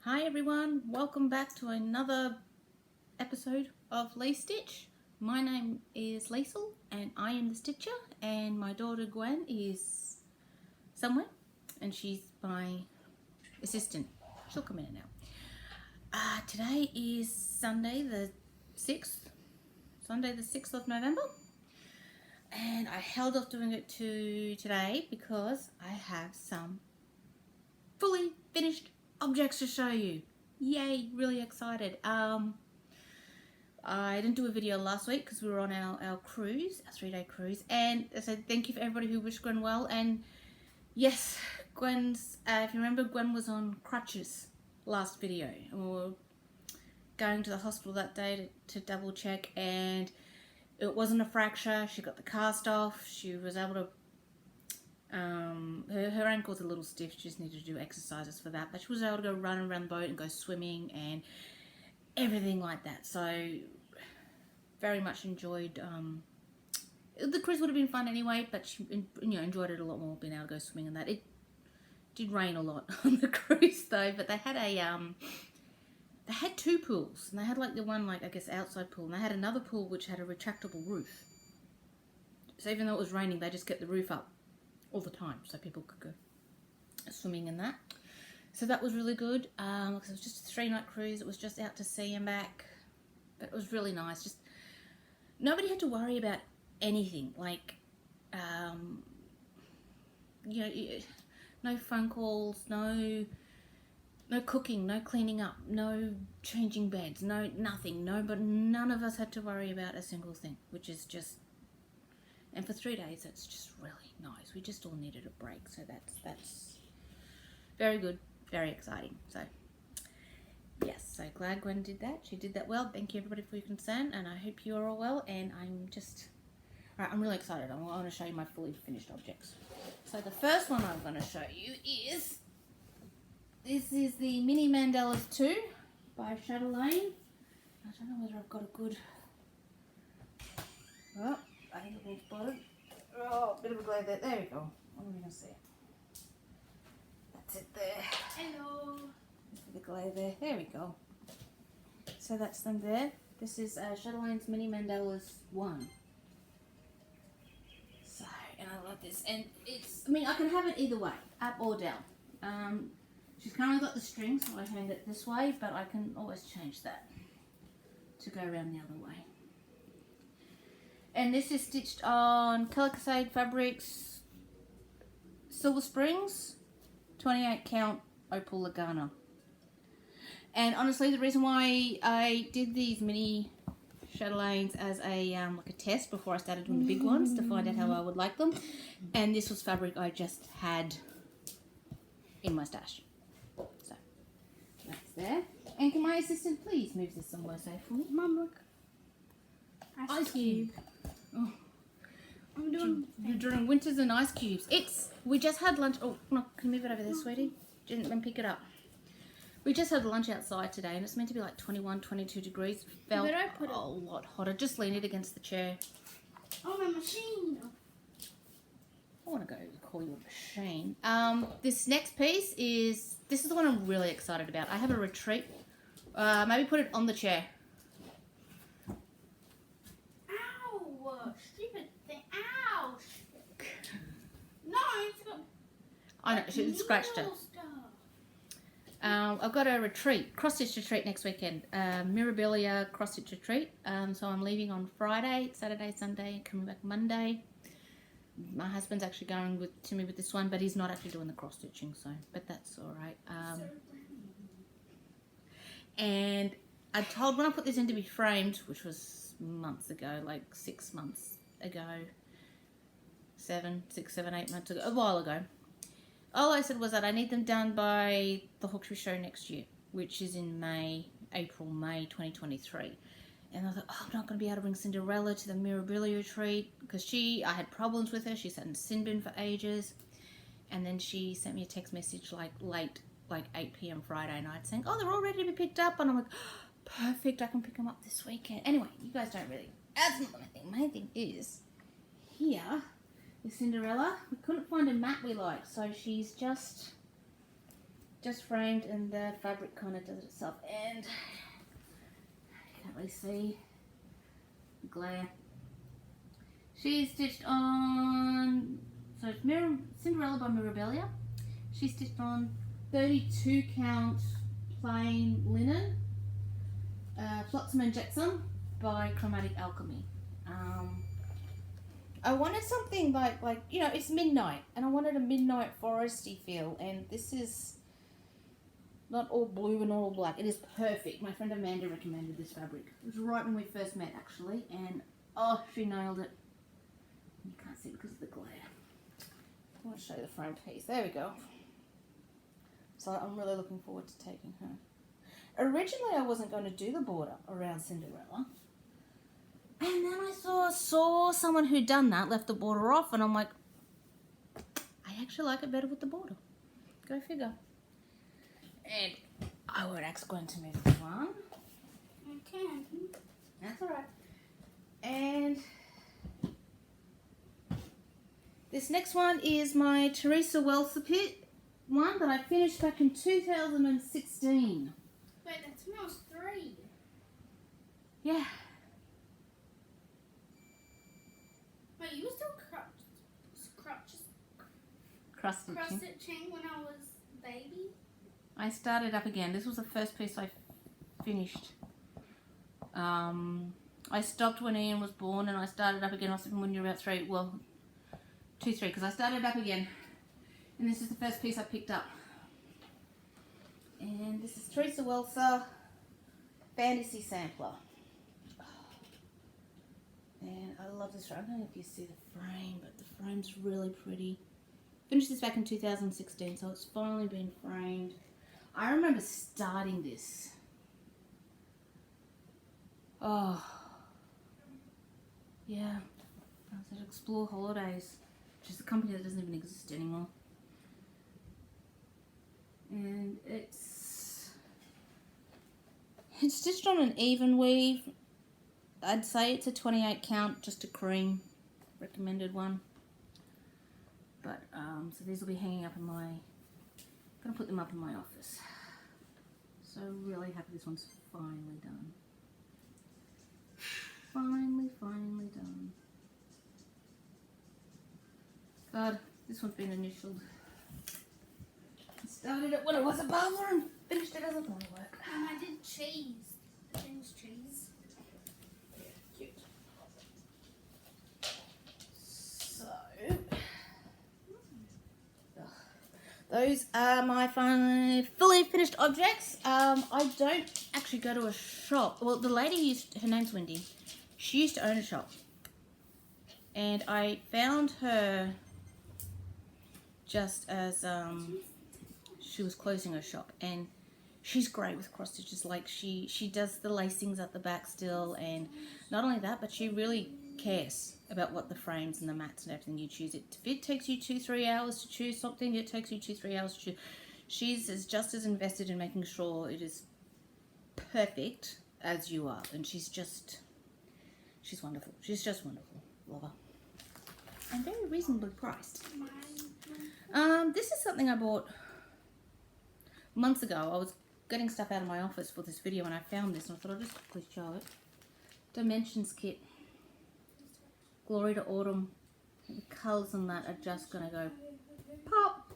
Hi everyone, welcome back to another episode of Lace Stitch. My name is Liesl and I am the stitcher, and my daughter Gwen is somewhere and she's my assistant. She'll come in and out. Today is Sunday the 6th of November, and I held off doing it to today because I have some fully finished objects to show you. Yay, really excited. I didn't do a video last week because we were on our cruise, our 3-day cruise, and I said thank you for everybody who wished Gwen well. And yes, Gwen's, if you remember, Gwen was on crutches last video, and we were going to the hospital that day to double check, and it wasn't a fracture. She got the cast off. She was able to her ankle's a little stiff. She just needed to do exercises for that, but she was able to go run around the boat and go swimming and everything like that. So very much enjoyed the cruise. Would have been fun anyway, but she enjoyed it a lot more, being able to go swimming and that. It did rain a lot on the cruise though, but they had they had two pools, and they had like the one, like I guess outside pool, and they had another pool which had a retractable roof. So even though it was raining, they just kept the roof up all the time so people could go swimming in that. So that was really good, because it was just a 3-night cruise. It was just out to sea and back, but it was really nice. Just nobody had to worry about anything, like no phone calls, no cooking, no cleaning up, no changing beds, no nothing. None of us had to worry about a single thing, which is just, and for 3 days that's just really nice. We just all needed a break, so that's very good, very exciting. So yes, so glad Gwen did that. She did that well. Thank you everybody for your concern, and I hope you're all well. And I'm really excited. I want to show you my fully finished objects. So the first one I'm going to show you is the Mini Mandalas 2 by Chatelaine. I don't know whether I've got a good... Oh, I think it will spot it. Oh, bit of a glare there. There we go. What are we going to see? That's it there. Hello. The glare there. There we go. So that's them there. This is Chatelaine's Mini Mandalas 1. So, and I love this. And it's, I mean, I can have it either way, up or down. She's currently got the string, so I hang it this way, but I can always change that to go around the other way. And this is stitched on Calico Fabrics Silver Springs 28 count Opal Lagana. And honestly, the reason why I did these mini Chatelaines as a like a test before I started doing the big ones, to find out how I would like them, and this was fabric I just had in my stash. So that's there. And can my assistant please move this somewhere safe for me? Mum, look. Ice cube. Oh, I'm you're doing winters and ice cubes. We just had lunch. Oh, no, can you move it over there, sweetie? And pick it up. We just had lunch outside today, and it's meant to be like 21, 22 degrees. Felt Where do I put it? a lot hotter. Just lean it against the chair. Oh, my machine. I want to go call you a machine. This next piece is the one I'm really excited about. I have a retreat. Maybe put it on the chair. Ow! Stupid thing. Ow! No, it's got... I know, she scratched it. needle stuff. I've got a retreat, cross-stitch retreat next weekend. Mirabilia cross-stitch retreat. So I'm leaving on Friday, Saturday, Sunday, coming back Monday. My husband's actually going to me with this one, but he's not actually doing the cross-stitching, so, but that's all right. And I told, when I put this in to be framed, which was months ago, like 6 months ago, 6, 7, 8 months ago, a while ago, all I said was that I need them done by the Hawkesbury show next year, which is in April, May 2023. And I thought, oh, I'm not going to be able to bring Cinderella to the Mirabilia retreat because I had problems with her. She sat in sin bin for ages. And then she sent me a text message like late, like 8 p.m. Friday night saying, oh, they're all ready to be picked up. And I'm like, oh, perfect, I can pick them up this weekend. Anyway, you guys don't really, that's not my thing. My thing is here. Cinderella, we couldn't find a mat we liked, so she's just just framed, and the fabric kind of does it itself. And you can't really see the glare. She stitched on, so it's Cinderella by Mirabilia. She stitched on 32 count plain linen, Flotsam and Jetsam by Chromatic Alchemy. I wanted something like you know, it's midnight, and I wanted a midnight foresty feel, and this is not all blue and all black. It is perfect. My friend Amanda recommended this fabric. It was right when we first met, actually, and oh, she nailed it. You can't see it because of the glare. I want to show you the front piece. There we go. So I'm really looking forward to taking her. Originally, I wasn't going to do the border around Cinderella. And then I saw someone who'd done that, left the border off, and I'm like, I actually like it better with the border. Go figure. And I would actually go into move this one. I can. That's alright. And this next one is my Teresa Welsapit one that I finished back in 2016. Wait, that smells 3. Yeah. Wait, you were still Cross stitching. stitching when I was baby? I started up again. This was the first piece I finished. I stopped when Ian was born, and I started up again. I was when you're about 3. Well, 2, 3, because I started up again. And this is the first piece I picked up. And this is Teresa Welser Fantasy Sampler. And I love this frame. I don't know if you see the frame, but the frame's really pretty. Finished this back in 2016, so it's finally been framed. I remember starting this. Oh. Yeah. I was at Explore Holidays, which is a company that doesn't even exist anymore. And it's stitched on an even weave. I'd say it's a 28 count, just a cream recommended one. But so these will be hanging up in my, I'm gonna put them up in my office. So really happy this one's finally done. Finally done. God, this one's been initialed. I started it when it was a bummer and finished it as a body work. And I did cheese. James cheese. Cute. So, those are my fully finished objects. I don't actually go to a shop. Well, the lady her name's Wendy. She used to own a shop. And I found her just as she was closing her shop, and she's great with cross stitches. Like she does the lacings at the back still, and not only that, but she really cares about what the frames and the mats and everything you choose. If it takes you 2-3 hours to choose something, it takes you 2-3 hours to choose. She's just as invested in making sure it is perfect as you are, and she's wonderful. She's just wonderful. Love her. And very reasonably priced. This is something I bought months ago. I was getting stuff out of my office for this video, and I found this, and I thought I'll just quickly show it. Dimensions kit. Glory to Autumn. The colours on that are just going to go pop.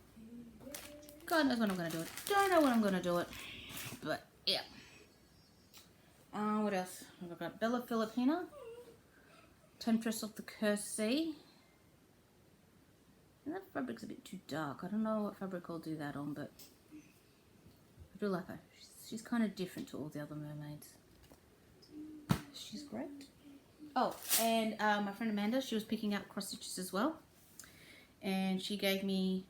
God knows when I'm going to do it. Don't know when I'm going to do it. But, yeah. What else? I've got Bella Filipina. Temptress of the Cursed Sea. And that fabric's a bit too dark. I don't know what fabric I'll do that on, but I do like her. She's kind of different to all the other mermaids. She's great. Oh, and my friend Amanda, she was picking up cross stitches as well. And she gave me,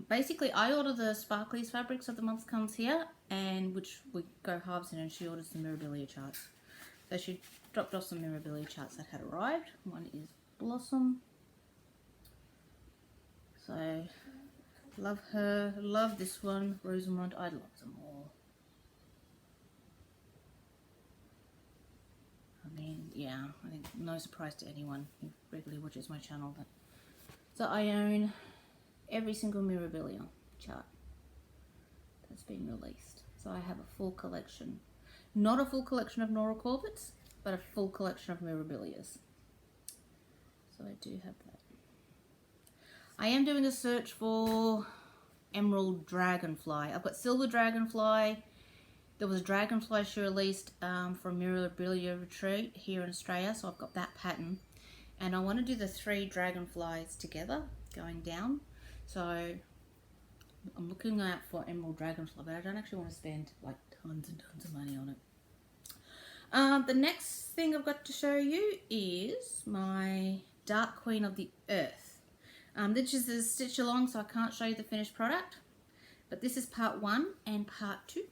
basically I order the Sparklies fabrics of the month comes here, and which we go halves in, and she orders the Mirabilia charts. So she dropped off some Mirabilia charts that had arrived. One is Blossom. So, love her. Love this one. Rosamond. I love them all. I mean, yeah, I think no surprise to anyone who regularly watches my channel. But so I own every single Mirabilia chart. it's been released. So I have a full collection. Not a full collection of Nora Corbett's, but a full collection of Mirabilias. So I do have that. I am doing a search for Emerald Dragonfly. I've got Silver Dragonfly. There was a Dragonfly she released from Mirabilia Retreat here in Australia, so I've got that pattern. And I want to do the 3 dragonflies together going down. So I'm looking out for Emerald Dragonfly, but I don't actually want to spend like tons and tons of money on it. The next thing I've got to show you is my Dark Queen of the Earth. This is a stitch along, so I can't show you the finished product. But this is part 1 and part 2.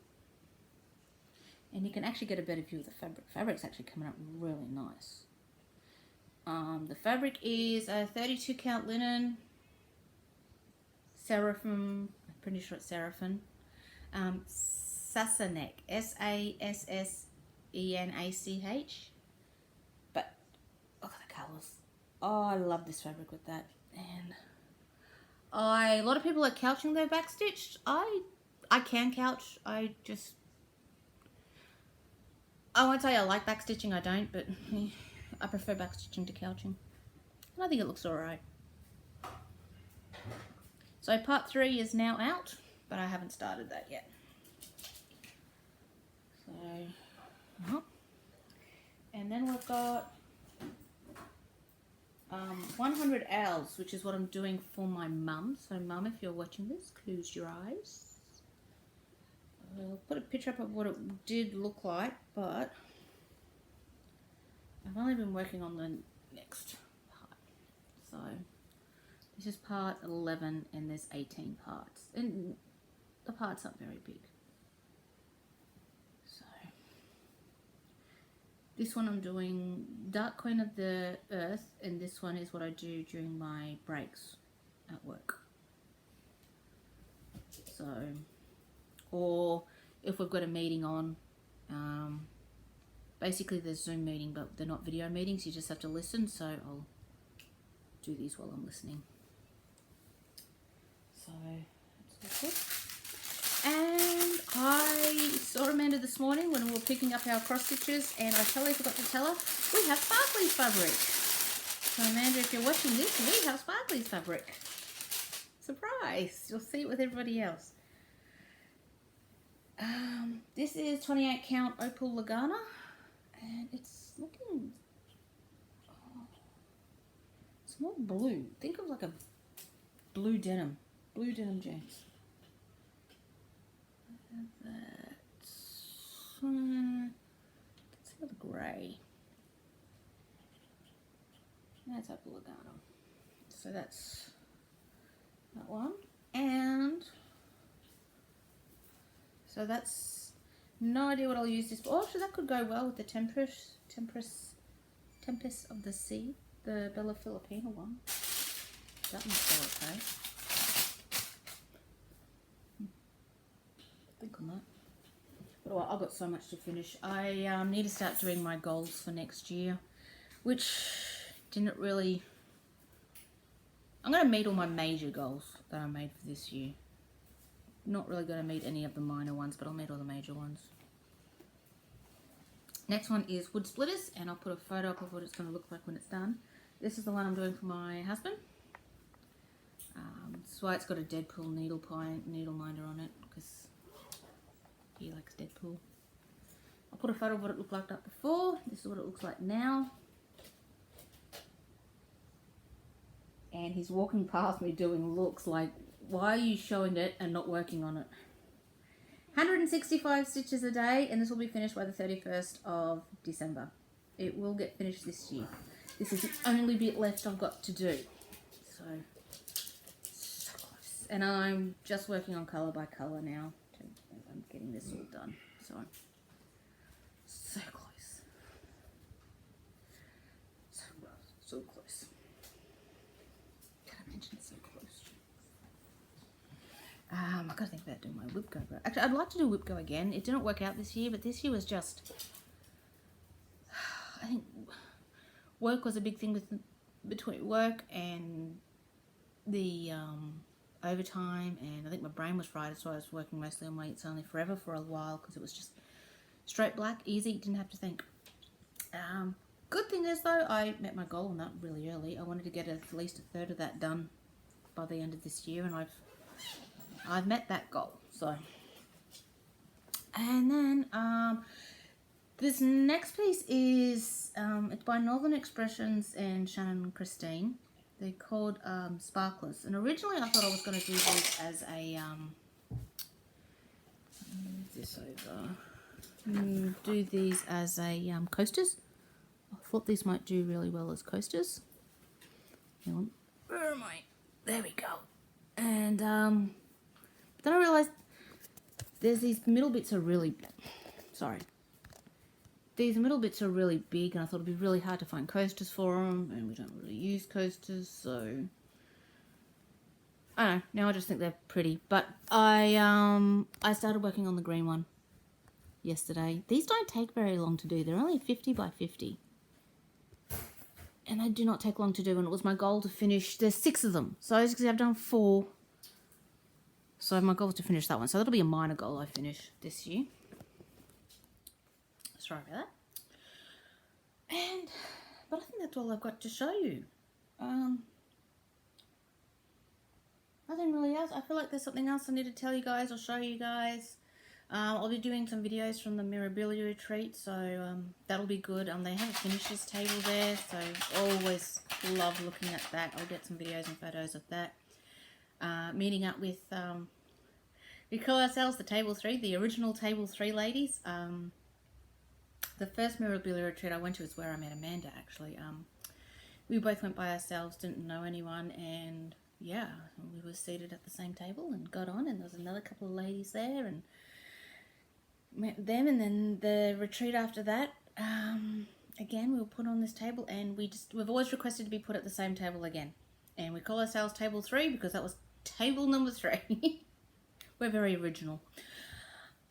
And you can actually get a better view of the fabric. Fabric's actually coming up really nice. The fabric is a 32 count linen, Seraphim, I'm pretty sure it's Seraphim, Sassenach, Sassenach, but look at the colours. Oh, I love this fabric with that. And a lot of people are couching their backstitched. I can couch, I won't say I like backstitching, I don't, but I prefer backstitching to couching. And I think it looks alright. So part 3 is now out, but I haven't started that yet. So, and then we've got 100 owls, which is what I'm doing for my mum. So mum, if you're watching this, close your eyes. I'll put a picture up of what it did look like, but I've only been working on the next part. So this is part 11 and there's 18 parts. And the parts aren't very big. So this one I'm doing Dark Queen of the Earth, and this one is what I do during my breaks at work. So, or if we've got a meeting on, basically there's Zoom meeting, but they're not video meetings, you just have to listen, so I'll do these while I'm listening. So, that's all good. And I saw Amanda this morning when we were picking up our cross stitches, and I totally forgot to tell her, we have sparklies fabric. So Amanda, if you're watching this, we have sparklies fabric. Surprise! You'll see it with everybody else. This is 28 count Opal Lagana, and it's looking, it's more blue. Think of like a blue denim jeans. That's see the grey. That's Opal Lagana. So that's that one, and so that's no idea what I'll use this for. Oh, actually that could go well with the Tempest of the Sea, the Bella Filipina one. That might go okay. Think on that. But I've got so much to finish. I need to start doing my goals for next year, which didn't really. I'm going to meet all my major goals that I made for this year. Not really going to meet any of the minor ones, but I'll meet all the major ones. Next one is Wood Splitters, and I'll put a photo up of what it's going to look like when it's done. This is the one I'm doing for my husband. That's why it's got a Deadpool needle minder on it, because he likes Deadpool. I'll put a photo of what it looked like up before. This is what it looks like now. And he's walking past me doing looks like, why are you showing it and not working on it? 165 stitches a day, and this will be finished by the 31st of December. It will get finished this year. This is the only bit left I've got to do. So close. And I'm just working on colour by colour now. I'm getting this all done. So close. So close. So close. I've got to think about doing my whip go. Actually, I'd like to do whip go again. It didn't work out this year, but this year was just, I think work was a big thing between work and the overtime, and I think my brain was fried, so I was working mostly on my Eats Only Forever for a while because it was just straight black, easy, didn't have to think. Good thing is though, I met my goal on that really early. I wanted to get at least a third of that done by the end of this year, and I've met that goal. So, and then this next piece is it's by Northern Expressions and Shannon Christine. They're called Sparklers, and originally I thought I was going to do these as a move this over. Do these as a coasters. I thought these might do really well as coasters. Hang on. Where am I? There we go. And then I realised there's these middle bits are really... Sorry. These middle bits are really big, and I thought it'd be really hard to find coasters for them, and we don't really use coasters, so... I don't know. Now I just think they're pretty. But I started working on the green one yesterday. These don't take very long to do. They're only 50 by 50. And they do not take long to do, and it was my goal to finish. There's 6 of them, so as you can see, I've done 4. So my goal is to finish that one. So that'll be a minor goal I finish this year. Sorry about that. But I think that's all I've got to show you. Nothing really else. I feel like there's something else I need to tell you guys or show you guys. I'll be doing some videos from the Mirabilia retreat, so that'll be good. They haven't finished this table there, so always love looking at that. I'll get some videos and photos of that. Meeting up with, we call ourselves the Table 3, the original Table 3 ladies. The first Mirabilia retreat I went to is where I met Amanda, actually. We both went by ourselves, didn't know anyone, and yeah, we were seated at the same table and got on, and there was another couple of ladies there, and met them. And then the retreat after that, again, we were put on this table, and we've always requested to be put at the same table again, and we call ourselves Table 3 because that was table number 3. We're very original.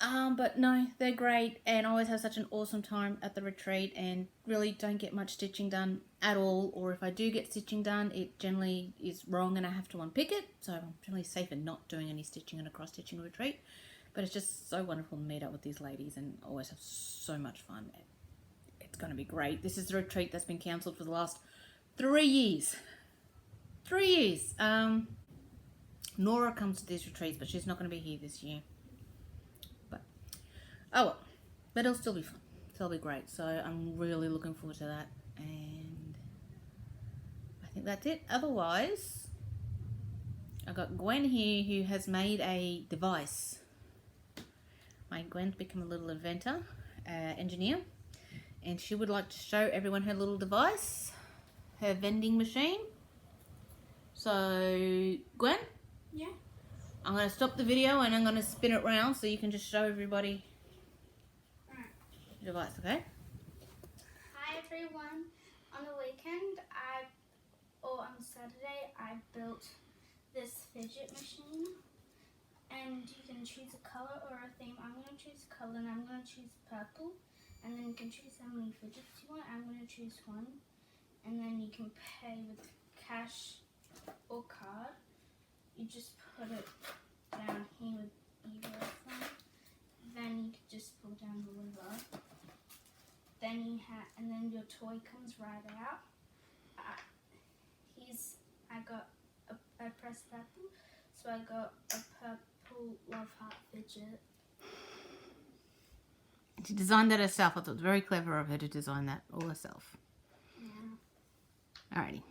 But no, they're great, and I always have such an awesome time at the retreat, and really don't get much stitching done at all, or if I do get stitching done, it generally is wrong and I have to unpick it, so I'm generally safer not doing any stitching in a cross-stitching retreat. But it's just so wonderful to meet up with these ladies and always have so much fun. It's going to be great. This is the retreat that's been cancelled for the last 3 years. 3 years. Nora comes to these retreats, but she's not going to be here this year. But, oh well. But it'll still be fun. It'll be great. So I'm really looking forward to that. And I think that's it. Otherwise, I've got Gwen here who has made a device. My Gwen's become a little inventor, engineer, and she would like to show everyone her little device, her vending machine. So, Gwen? Yeah. I'm going to stop the video and I'm going to spin it round so you can just show everybody your device, okay? Hi everyone. On the weekend, on Saturday, I built this fidget machine. And you can choose a color or a theme. I'm going to choose color, and I'm going to choose purple. And then you can choose how many fidgets you want. I'm going to choose 1. And then you can pay with cash or card. You just put it down here with either of them. Then you can just pull down the lever. Then and then your toy comes right out. I pressed purple, so I got a purple love heart fidget. She designed that herself. I thought it was very clever of her to design that all herself. Yeah. Alrighty.